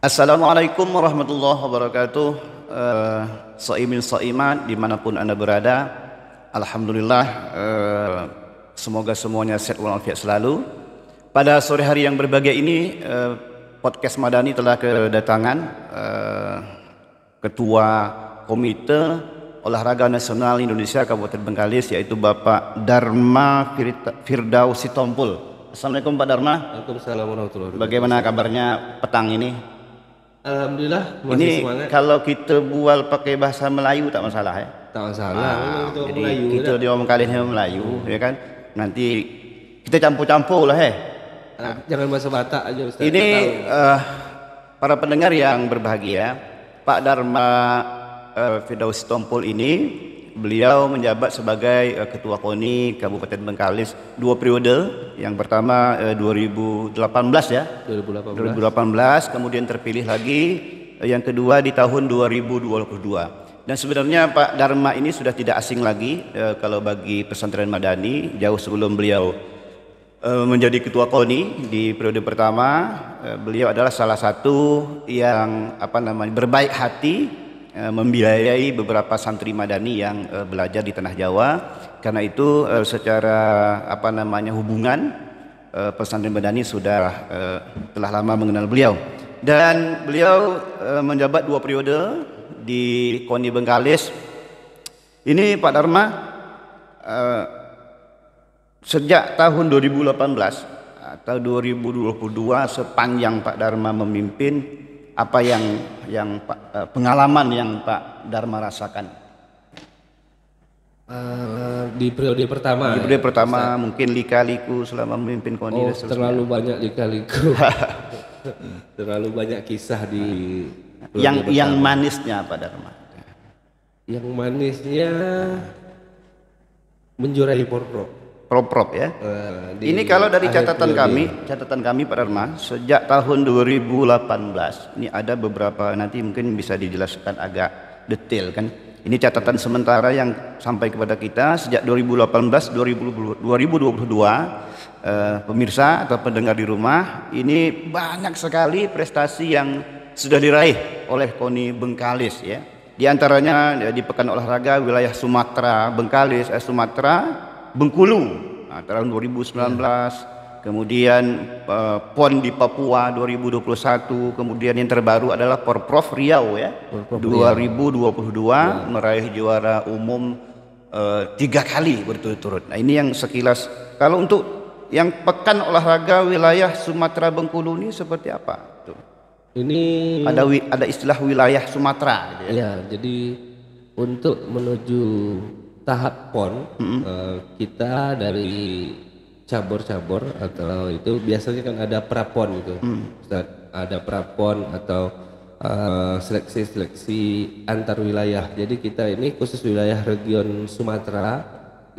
Assalamualaikum warahmatullahi wabarakatuh. Shaimin shaimat dimanapun Anda berada. Alhamdulillah, semoga semuanya sehat walafiat selalu. Pada sore hari yang berbahagia ini, podcast Madani telah kedatangan Ketua Komite Olahraga Nasional Indonesia Kabupaten Bengkalis, yaitu Bapak Dharma Firdausi Tompul. Assalamualaikum Pak Dharma. Waalaikumsalam warahmatullahi wabarakatuh. Bagaimana kabarnya petang ini? Alhamdulillah masih Ini semangat. kalau kita bual pakai bahasa Melayu tak masalah ya. Tak masalah. Untuk Jadi Melayu kita dah. di orang kalinya Melayu ya kan. Nanti kita campur-campur lah Jangan bahasa Batak aja Ustaz. Ini Tak tahu. para pendengar yang berbahagia, Pak Dharma Firdausi Tompul ini beliau menjabat sebagai Ketua KONI Kabupaten Bengkalis 2 periode. Yang pertama 2018 ya. 2018, kemudian terpilih lagi yang kedua di tahun 2022. Dan sebenarnya Pak Dharma ini sudah tidak asing lagi kalau bagi pesantren Madani, jauh sebelum beliau menjadi ketua KONI di periode pertama. Beliau adalah salah satu yang berbaik hati membiayai beberapa santri Madani yang belajar di tanah Jawa. Karena itu secara hubungan pesantren Madani sudah telah lama mengenal beliau. Dan beliau menjabat 2 periode di KONI Bengkalis. Ini Pak Dharma sejak tahun 2018 atau 2022, sepanjang Pak Dharma memimpin, apa yang pengalaman yang Pak Dharma rasakan? Di periode pertama. Di periode pertama mungkin lika-liku selama memimpin KONI. Oh, terlalu banyak lika-liku. Terlalu banyak kisah di yang manisnya Pak Dharma. Yang manisnya menjuarai Prop ya. Ini kalau dari catatan kami Pak Dharma, sejak tahun 2018 ini ada beberapa, nanti mungkin bisa dijelaskan agak detail kan. Ini catatan sementara yang sampai kepada kita sejak 2018 2022. Pemirsa atau pendengar di rumah, ini banyak sekali prestasi yang sudah diraih oleh KONI Bengkalis ya. Di antaranya di Pekan Olahraga Wilayah Sumatera Bengkalis, Sumatera Bengkulu tahun 2019, kemudian PON di Papua 2021, kemudian yang terbaru adalah Porprov Riau ya, 2022 meraih juara umum 3 kali berturut-turut. Nah ini yang sekilas. Kalau untuk yang Pekan Olahraga Wilayah Sumatera Bengkulu ini seperti apa? Tuh. Ini ada istilah wilayah Sumatera gitu ya. Ya, jadi untuk menuju tahap PON, kita dari cabur-cabur atau itu biasanya kan ada prapon gitu. Ada prapon atau seleksi-seleksi antar wilayah. Jadi kita ini khusus wilayah region Sumatera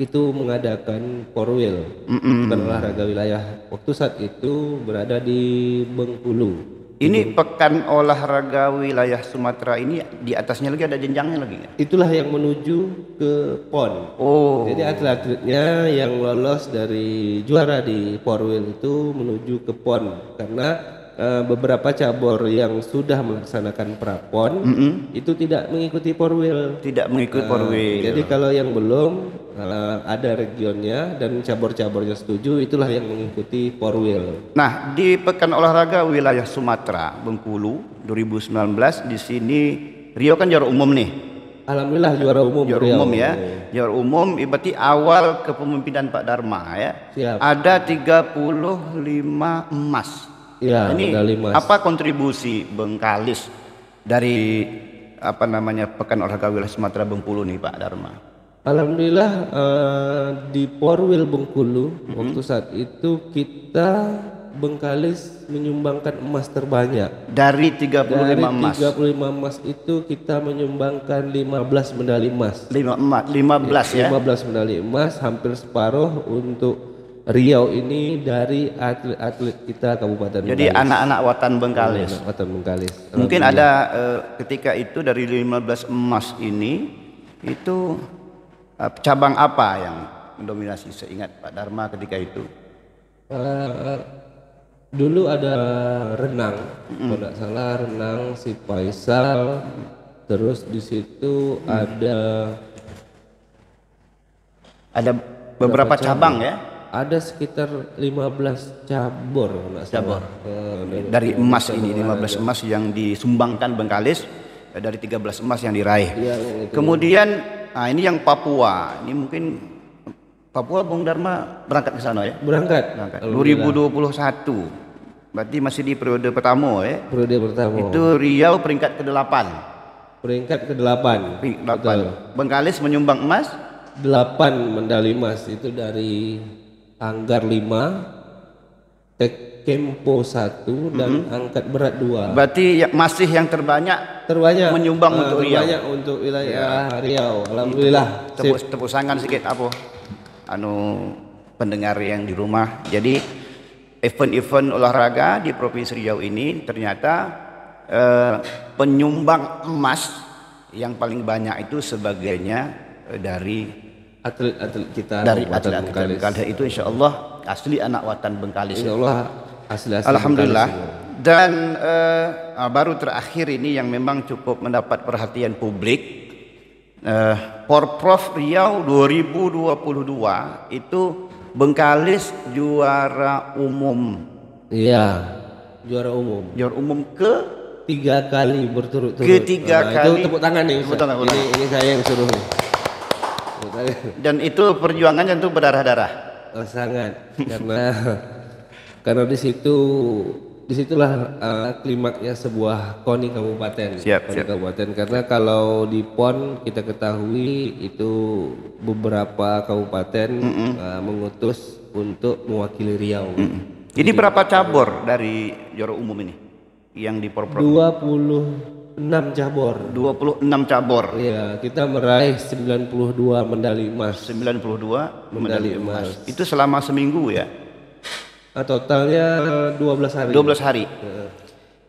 itu mengadakan Porwil, bukan olahraga wilayah. Waktu saat itu berada di Bengkulu. Ini Pekan Olahraga Wilayah Sumatera ini di atasnya lagi ada jenjangnya lagi nggak? Itulah yang menuju ke PON. Oh. Jadi atlet-atletnya yang lolos dari juara di Porwil itu menuju ke PON, karena beberapa cabur yang sudah melaksanakan prapon itu tidak mengikuti Porwil. Tidak mengikuti Porwil. Jadi kalau yang belum ada regionnya dan cabur-caburnya setuju, itulah yang mengikuti Porwil. Nah, di Pekan Olahraga Wilayah Sumatera Bengkulu 2019 di sini Rio kan juara umum nih. Alhamdulillah juara umum. Juara umum ya. Juara umum berarti awal kepemimpinan Pak Dharma ya. Siap. Ada 35 emas. Ya, ini apa kontribusi Bengkalis dari Pekan Olahraga Wilayah Sumatera Bengkulu nih Pak Dharma? Alhamdulillah di Porwil Bengkulu waktu saat itu kita Bengkalis menyumbangkan emas terbanyak. Dari 35 emas. 35 emas itu kita menyumbangkan 15 medali emas. 15 ya. 15 medali emas, hampir separuh untuk Riau ini dari atlet-atlet kita Kabupaten Bengkalis. Jadi anak-anak Watan Bengkalis. Watan Bengkalis. Mungkin ada ketika itu dari 15 emas ini itu cabang apa yang mendominasi seingat Pak Dharma ketika itu? Dulu ada renang, kalau nggak salah renang si Faisal, terus di situ Ada berapa beberapa cabang ya. ada sekitar 15 cabur kalau nggak salah. Dari emas ini 15 emas yang disumbangkan Bengkalis, dari 13 emas yang diraih. Yang itu. Kemudian ini yang Papua. Ini mungkin Papua Bung Dharma berangkat ke sana ya. Berangkat. 2021. Berarti masih di periode pertama ya. Periode pertama. Itu Riau peringkat ke-8. Peringkat ke-8. Bengkalis menyumbang emas 8 medali emas itu dari Anggar 5, Tekempo 1 dan angkat berat 2. Berarti masih yang terbanyak menyumbang untuk Riau. Terbanyak untuk wilayah Riau. Alhamdulillah. Tepuk tangan sedikit pendengar yang di rumah. Jadi event-event olahraga di Provinsi Riau ini ternyata penyumbang emas yang paling banyak itu sebagainya dari atlet-atlet kita, dari atlet Bengkalis itu insya Allah asli anak watan Bengkalis. Insya Allah asli Alhamdulillah. Dan baru terakhir ini yang memang cukup mendapat perhatian publik, Porprov Riau 2022 itu Bengkalis juara umum. Iya, juara umum. Juara umum ke 3 kali berturut-turut. Ketiga kali. Itu tepuk tangan nih. Ini saya yang suruh nih. Dan itu perjuangannya tentu berdarah-darah. Sangat karena disitulah klimaknya sebuah KONI kabupaten. Kabupaten karena kalau di PON kita ketahui itu beberapa kabupaten mengutus untuk mewakili Riau. Ini berapa cabur dari juara umum ini yang di Porprov? 26 cabur. 26 cabur. Iya, kita meraih 92 medali emas. 92 medali emas. Itu selama seminggu ya? Totalnya 12 hari. 12 hari.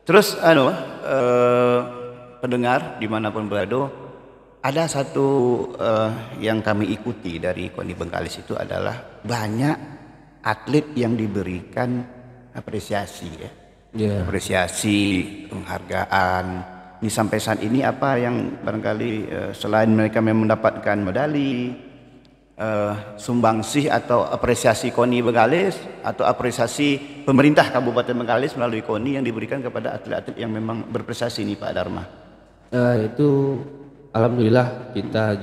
Terus pendengar dimanapun berada, ada satu yang kami ikuti dari KONI Bengkalis itu adalah banyak atlet yang diberikan apresiasi ya. Apresiasi, penghargaan. Ini sampai saat ini apa yang barangkali selain mereka memang mendapatkan medali, sumbangsih atau apresiasi KONI Bengkalis atau apresiasi pemerintah Kabupaten Bengkalis melalui KONI yang diberikan kepada atlet-atlet yang memang berprestasi ini Pak Dharma. Itu alhamdulillah kita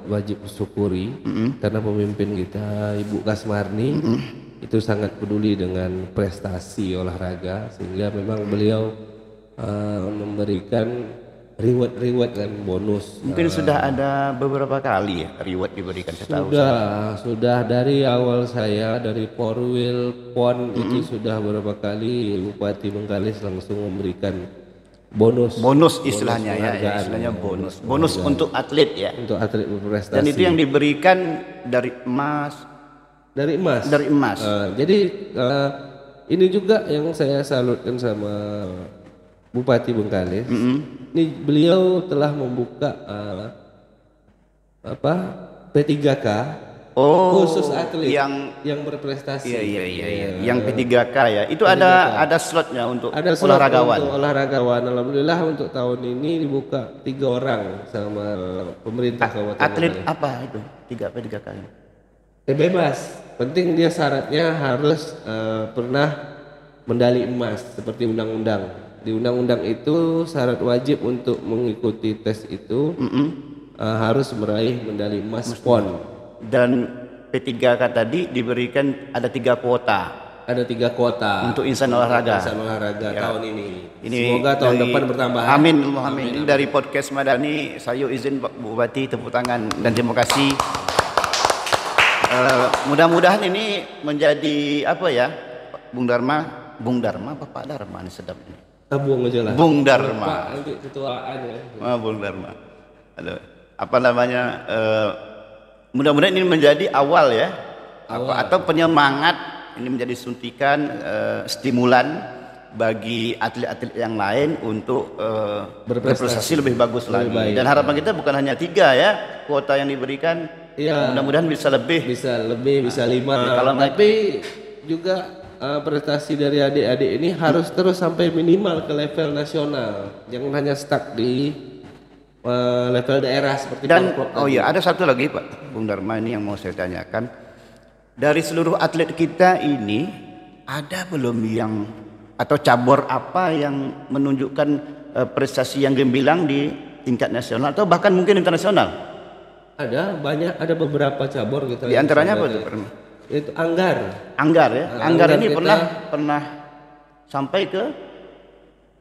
wajib bersyukuri karena pemimpin kita Ibu Kasmarni itu sangat peduli dengan prestasi olahraga sehingga memang beliau memberikan reward dan bonus. Mungkin sudah ada beberapa kali ya reward diberikan setahu sudah dari awal saya dari Porwil PON itu sudah beberapa kali Bupati Bengkalis langsung memberikan bonus istilahnya bonus untuk atlet ya, untuk atlet berprestasi. Dan itu yang diberikan dari emas. Jadi ini juga yang saya salutkan sama Bupati Bengkalis. Ini beliau telah membuka P3K khusus atlet yang berprestasi. Iya. Yang P3K ya. Itu ada slotnya untuk olahragawan. Untuk olahragawan. Alhamdulillah untuk tahun ini dibuka 3 orang sama pemerintah Kabupaten. Atlet apa itu? 3K ini? Bebas. Penting dia syaratnya harus pernah medali emas seperti undang-undang. Di undang-undang itu syarat wajib untuk mengikuti tes itu harus meraih medali emas PON. Dan P3K tadi diberikan ada 3 kuota. Ada 3 kuota untuk insan olahraga tahun ini. Semoga tahun depan bertambah. Amin. Ini dari podcast Madani, saya izin Pak Bupati tepuk tangan dan terima kasih. Mudah-mudahan ini menjadi apa ya, Bung Dharma apa Pak Dharma ini sedap ini. Bung aja lah. Bung Dharma. Untuk ketuaan ya. Bung Dharma. Mudah-mudahan ini menjadi awal ya. Atau penyemangat, ini menjadi suntikan stimulan bagi atlet-atlet yang lain untuk berprestasi lebih bagus lagi. Dan harapan kita bukan hanya 3 ya kuota yang diberikan. Ya, mudah-mudahan bisa lebih, bisa 5. Tapi juga prestasi dari adik-adik ini harus terus sampai minimal ke level nasional, jangan hanya stuck di level daerah seperti Dan klub oh tadi. iya, ada satu lagi Pak Bung Dharma ini yang mau saya tanyakan. Dari seluruh atlet kita ini ada belum yang atau cabur apa yang menunjukkan prestasi yang gemilang di tingkat nasional atau bahkan mungkin internasional? Ada banyak, ada beberapa cabur gitu. Di antaranya apa itu? Itu anggar. Anggar ya. Anggar Anggar ini kita pernah sampai ke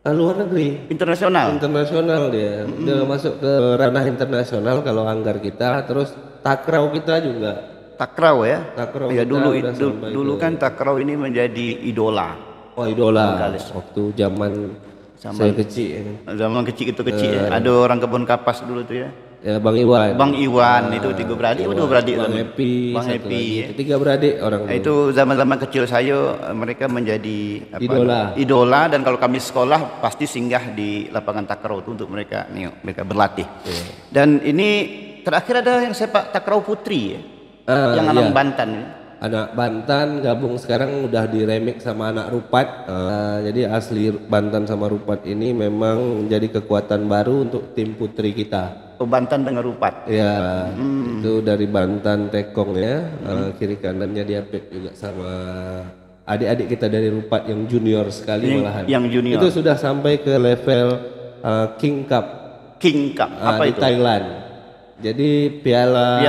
luar negeri. internasional. Internasional dia. Dia masuk ke ranah internasional kalau anggar kita, terus takraw kita juga. Takraw ya. Takraw Ya kita dulu udah sampai dulu ke- kan takraw ini menjadi idola. Oh idola. Bengkalis. Waktu zaman saya kecil. Zaman kecil itu kecil ya. Ada orang kebun kapas dulu tuh ya. Ya Bang Iwan. Bang Iwan itu tiga beradik, dua beradik. Bang tuh. Happy. Bang satu Happy. lagi. Ya. Tiga beradik orang. Itu zaman-zaman kecil saya mereka menjadi Idola. dan kalau kami sekolah pasti singgah di lapangan takraw itu untuk mereka berlatih. Dan ini terakhir ada yang sepak takraw putri ya. Yang anak Bantan ya. Anak Bantan gabung sekarang udah di remix sama anak Rupat. Jadi asli Bantan sama Rupat ini memang menjadi kekuatan baru untuk tim putri kita. Oh, Bantan dengan Rupat. Ya, itu dari Bantan Tekong ya. Kiri kanannya diapit juga sama adik-adik kita dari Rupat yang junior sekali malahan. Yang junior. Itu sudah sampai ke level King Cup. King Cup apa di itu? Thailand. Jadi Piala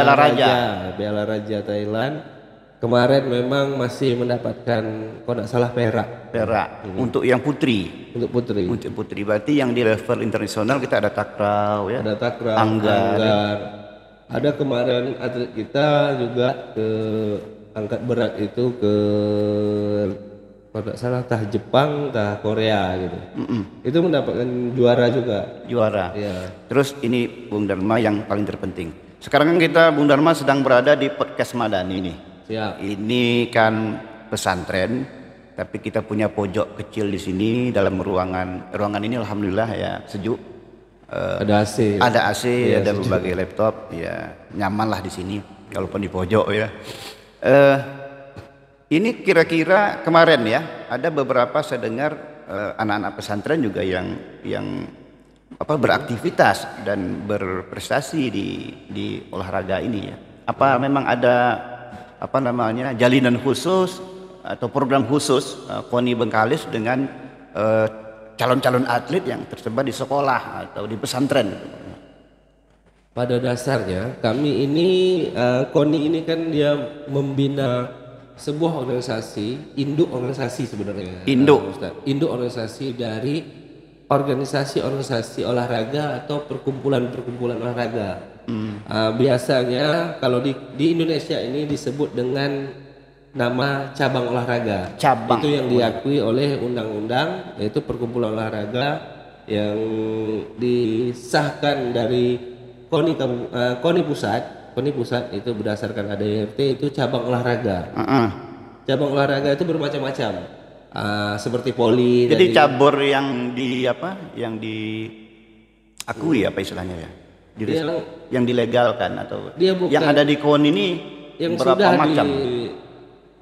Raja Thailand. Kemarin memang masih mendapatkan kalau tidak salah perak Untuk yang putri. untuk putri. Untuk putri berarti yang di level internasional kita ada takraw ya. Ada takraw, Anggar. Ada kemarin atlet kita juga ke angkat berat itu ke kalau tidak salah tah Jepang, tah Korea gitu. Itu mendapatkan juara juga. Juara. Ya. Terus ini Bung Dharma yang paling terpenting. Sekarang kan kita Bung Dharma sedang berada di podcast Madani nih. Siap. Ini kan pesantren, tapi kita punya pojok kecil di sini dalam ruangan. Ruangan ini alhamdulillah ya sejuk. Ada AC. Ada AC, Ya, ada sejuk. berbagai laptop, ya nyaman lah di sini. Kalaupun di pojok ya. Ini kira-kira kemarin ya, ada beberapa saya dengar anak-anak pesantren juga yang beraktivitas dan berprestasi di olahraga ini ya. Apa memang ada jalinan khusus atau program khusus KONI Bengkalis dengan calon-calon atlet yang tersebar di sekolah atau di pesantren? Pada dasarnya kami ini KONI ini kan dia membina sebuah organisasi, induk organisasi sebenarnya. Induk organisasi dari organisasi olahraga atau perkumpulan olahraga. Biasanya kalau di Indonesia ini disebut dengan nama cabang olahraga. Itu yang diakui oleh undang-undang, yaitu perkumpulan olahraga yang disahkan dari KONI pusat. KONI pusat itu berdasarkan ADRT itu cabang olahraga. Cabang olahraga itu bermacam-macam. Seperti poli. Jadi cabur yang diakui apa istilahnya ya? Yang dilegalkan atau yang ada di KONI ini yang berapa sudah macam?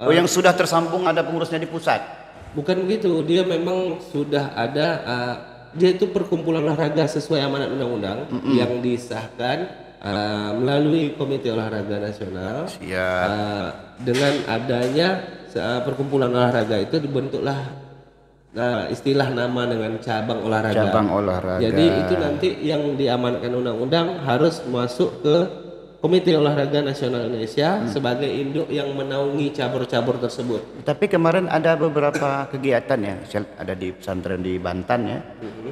Yang sudah tersambung ada pengurusnya di pusat? Bukan begitu, dia memang sudah ada. Dia itu perkumpulan olahraga sesuai amanat undang-undang yang disahkan melalui Komite Olahraga Nasional. Dengan adanya perkumpulan olahraga itu dibentuklah istilah nama dengan cabang olahraga. Jadi itu nanti yang diamankan undang-undang harus masuk ke Komite Olahraga Nasional Indonesia sebagai induk yang menaungi cabur-cabur tersebut. Tapi kemarin ada beberapa kegiatan ya, ada di pesantren di Bantan ya.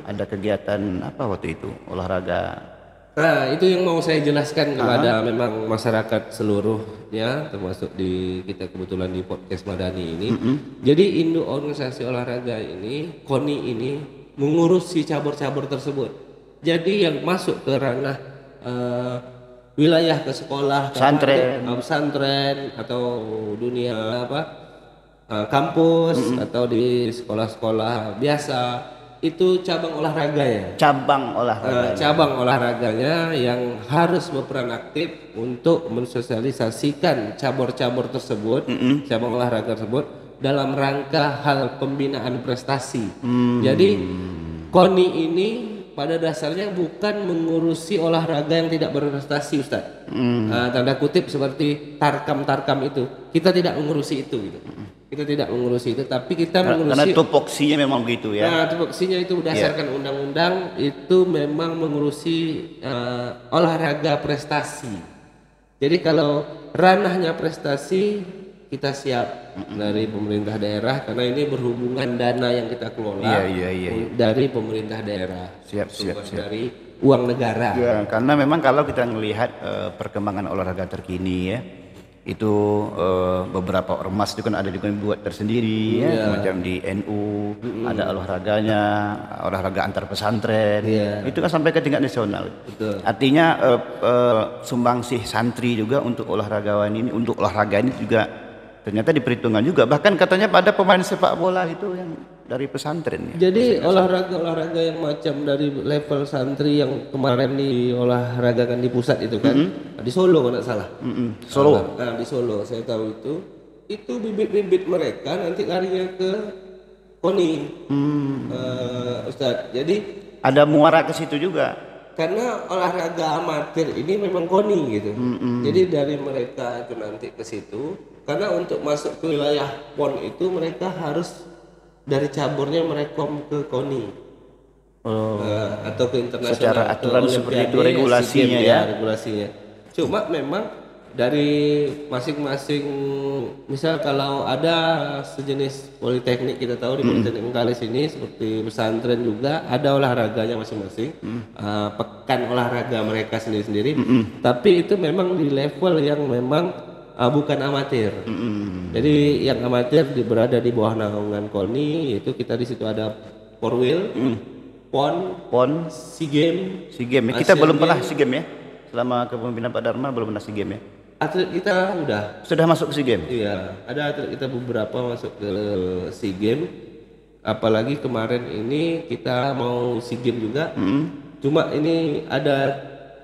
Ada kegiatan apa waktu itu? Olahraga. Nah, itu yang mau saya jelaskan kepada memang masyarakat seluruhnya, termasuk di kita kebetulan di podcast Madani ini. Jadi induk organisasi olahraga ini, KONI ini mengurusi cabur-cabur tersebut. Jadi yang masuk ke ranah wilayah ke sekolah, pesantren atau dunia kampus atau di sekolah-sekolah biasa. Itu cabang olahraga ya. Cabang olahraganya yang harus berperan aktif untuk mensosialisasikan cabur-cabur tersebut, cabang olahraga tersebut dalam rangka hal pembinaan prestasi. Jadi KONI ini pada dasarnya bukan mengurusi olahraga yang tidak berprestasi, Ustaz. Tanda kutip seperti tarkam itu. Kita tidak mengurusi itu gitu. Kita tidak mengurusi itu, tapi kita mengurusi. Karena tupoksinya memang begitu ya. Nah, tupoksinya itu berdasarkan undang-undang itu memang mengurusi olahraga prestasi. Jadi kalau ranahnya prestasi kita siap dari pemerintah daerah karena ini berhubungan dana yang kita kelola dari pemerintah daerah. Siap. Dari uang negara. Ya, karena memang kalau kita melihat perkembangan olahraga terkini ya, itu beberapa ormas itu kan ada juga yang buat tersendiri ya, macam di NU ada olahraga antar pesantren, itu kan sampai ke tingkat nasional. Betul. Artinya sumbangsih santri juga untuk olahraga ini juga ternyata diperhitungkan juga, bahkan katanya pada pemain sepak bola itu yang dari pesantren ya. Jadi olahraga yang macam dari level santri yang kemarin diolahragakan di pusat itu kan, di Solo kalau tidak salah. Solo. Nah, di Solo saya tahu itu bibit-bibit mereka nanti larinya ke KONI, Ustadz. Jadi ada muara ke situ juga. Karena olahraga amatir ini memang KONI gitu. Jadi dari mereka itu nanti ke situ. Karena untuk masuk ke wilayah PON itu mereka harus dari caburnya merekom ke KONI atau ke internasional. Secara aturan seperti itu regulasinya ya. Regulasinya. Cuma memang dari masing-masing, misal kalau ada sejenis politeknik, kita tahu di Politeknik Bengkalis ini seperti pesantren juga ada olahraganya masing-masing, pekan olahraga mereka sendiri-sendiri. Tapi itu memang di level yang memang bukan amatir. Jadi yang amatir berada di bawah naungan KONI, yaitu kita di situ ada Porwil, PON, SEA Games. Kita belum pernah SEA Games ya. Selama kepemimpinan Pak Dharma belum pernah SEA Games ya. Atlet kita sudah masuk ke SEA Games. Iya, ada atlet kita beberapa masuk ke SEA Games. Apalagi kemarin ini kita mau SEA Games juga. Cuma ini ada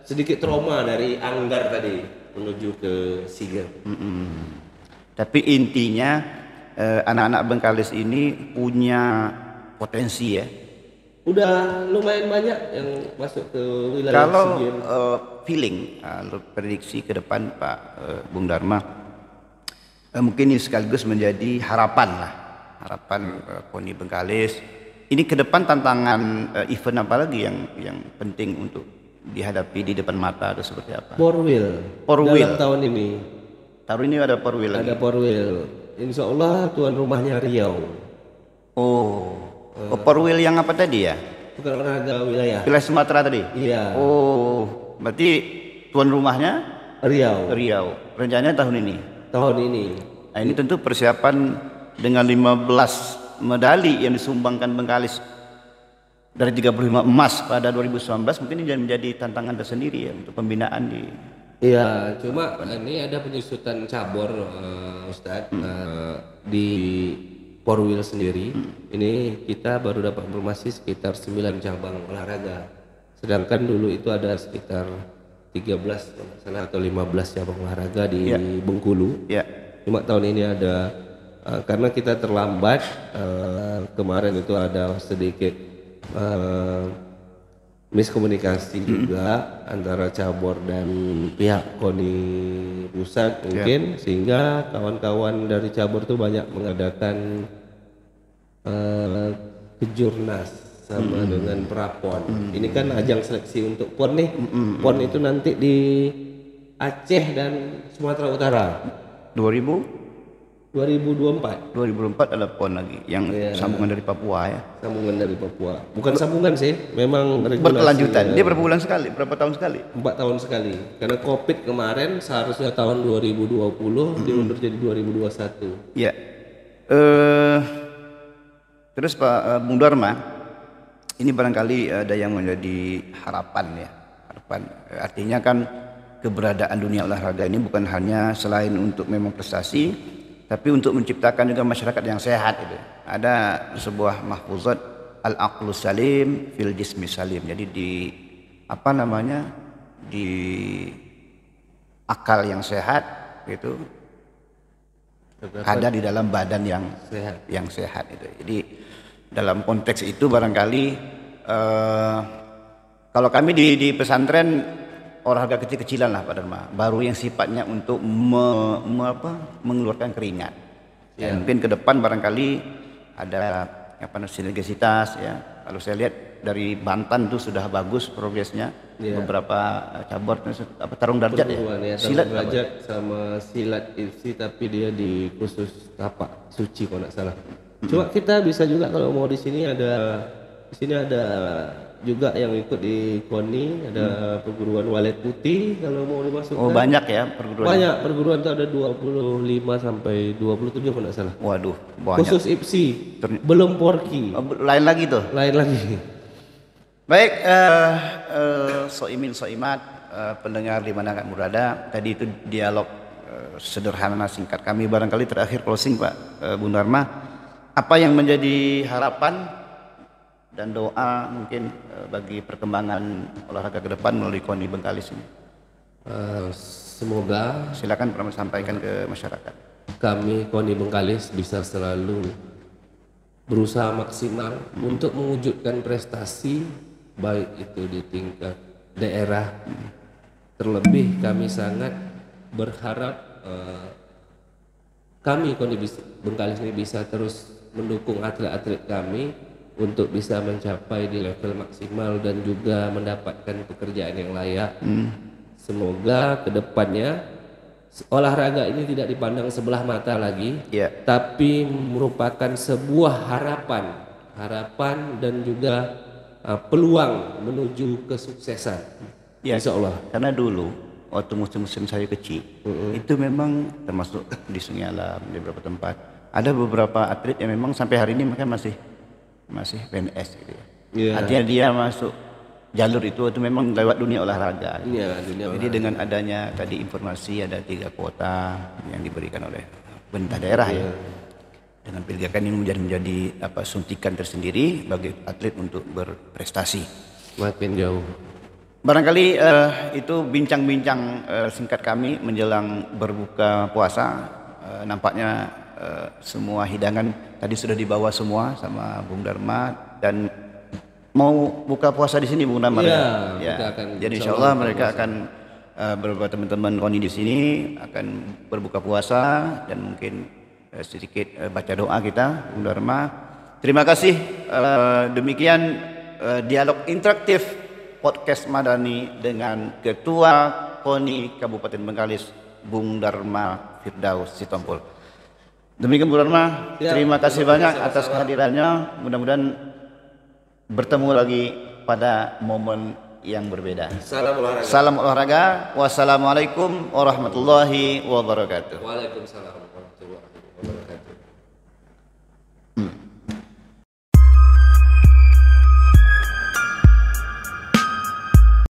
sedikit trauma dari Anggar tadi menuju ke SEA Games. Tapi intinya anak-anak Bengkalis ini punya potensi ya. Udah lumayan banyak yang masuk ke wilayah kalau SEA Games. Feeling, prediksi ke depan Pak Bung Dharma, mungkin ini sekaligus menjadi harapan KONI Bengkalis. Ini ke depan tantangan event apa lagi yang penting untuk dihadapi di depan mata atau seperti apa? Porwil. Dalam tahun ini. Tahun ini ada Porwil lagi. Ada Porwil. Insya Allah tuan rumahnya Riau. Porwil yang apa tadi ya? Bukan olahraga wilayah. Wilayah Sumatera tadi? Iya. Berarti tuan rumahnya Riau. Rencananya tahun ini. Nah, ini tentu persiapan dengan 15 medali yang disumbangkan Bengkalis dari 35 emas pada 2019, mungkin ini menjadi tantangan tersendiri ya untuk pembinaan di. Iya, cuma ini ada penyusutan cabur, Ustadz, di Porwil sendiri. Ini kita baru dapat informasi sekitar 9 cabang olahraga. Sedangkan dulu itu ada sekitar 13 atau 15 cabang olahraga di Bengkulu. Cuma tahun ini ada, karena kita terlambat, kemarin itu ada sedikit miskomunikasi juga antara cabur dan pihak KONI pusat mungkin, sehingga kawan-kawan dari cabur itu banyak mengadakan kejurnas sama dengan prapon. Ini kan ajang seleksi untuk PON nih. PON itu nanti di Aceh dan Sumatera Utara. 2024 ada PON lagi yang sambungan dari Papua ya. Sambungan dari Papua. Bukan sambungan sih, memang berkelanjutan. Dia berapa bulan sekali? Berapa tahun sekali? 4 tahun sekali. Karena Covid kemarin seharusnya tahun 2020 diundur jadi 2021. Iya. Terus Pak Bung Dharma, ini barangkali ada yang menjadi harapan ya. Artinya kan keberadaan dunia olahraga ini bukan hanya selain untuk memang prestasi, tapi untuk menciptakan juga masyarakat yang sehat itu. Ada sebuah mahfuzat al-aqlus salim fil jismi salim. Jadi di akal yang sehat itu ada di dalam badan yang sehat itu. Jadi dalam konteks itu barangkali kalau kami di pesantren olahraga kecil-kecilan lah Pak Dharma, baru yang sifatnya untuk mengeluarkan keringat. Ya, mungkin ke depan barangkali ada sinergisitas ya. Kalau saya lihat dari Banten itu sudah bagus progresnya, beberapa cabur tarung derajat ya. Silat derajat sama silat isi, tapi dia di khusus tapak suci kalau nggak salah. Cuma kita bisa juga kalau mau di sini ada juga yang ikut di KONI, ada perguruan Walet Putih kalau mau dimasukkan. Oh banyak ya perguruan. Banyak perguruan itu ada 25 sampai 27 kalau nggak salah. Waduh, banyak. Khusus IPSI, belum Porki. Lain lagi tuh. Lain lagi. Baik, Soimin Soimat, pendengar di mana kamu berada. Tadi itu dialog sederhana singkat kami, barangkali terakhir closing Pak Bung Dharma. Apa yang menjadi harapan dan doa mungkin bagi perkembangan olahraga ke depan melalui KONI Bengkalis ini? Semoga silakan pernah sampaikan ke masyarakat. Kami KONI Bengkalis bisa selalu berusaha maksimal untuk mewujudkan prestasi, baik itu di tingkat daerah. Terlebih kami sangat berharap kami KONI Bengkalis ini bisa terus mendukung atlet-atlet kami untuk bisa mencapai di level maksimal dan juga mendapatkan pekerjaan yang layak. Semoga kedepannya olahraga ini tidak dipandang sebelah mata lagi, tapi merupakan sebuah harapan dan juga peluang menuju kesuksesan. Insya Allah. Karena dulu waktu musim-musim saya kecil, itu memang termasuk di Sungai Alam, di beberapa tempat ada beberapa atlet yang memang sampai hari ini mereka masih PNS gitu ya. Artinya dia masuk jalur itu memang lewat dunia olahraga. Jadi dengan adanya tadi informasi ada 3 kuota yang diberikan oleh pemerintah daerah ya. Dengan pijakan ini menjadi suntikan tersendiri bagi atlet untuk berprestasi. Makin jauh. Barangkali itu bincang-bincang singkat kami menjelang berbuka puasa. Nampaknya semua hidangan tadi sudah dibawa semua sama Bung Dharma, dan mau buka puasa di sini Bung Dharma. Jadi insya Allah mereka akan beberapa teman-teman KONI di sini akan berbuka puasa dan mungkin sedikit baca doa kita Bung Dharma. Terima kasih. Demikian dialog interaktif podcast Madani dengan Ketua KONI Kabupaten Bengkalis Bung Dharma Firdaus Sitompul. Demikian Bu Dharma, terima kasih banyak atas kehadirannya. Mudah-mudahan bertemu lagi pada momen yang berbeda. Salam olahraga. Wassalamualaikum warahmatullahi wabarakatuh. Waalaikumsalam.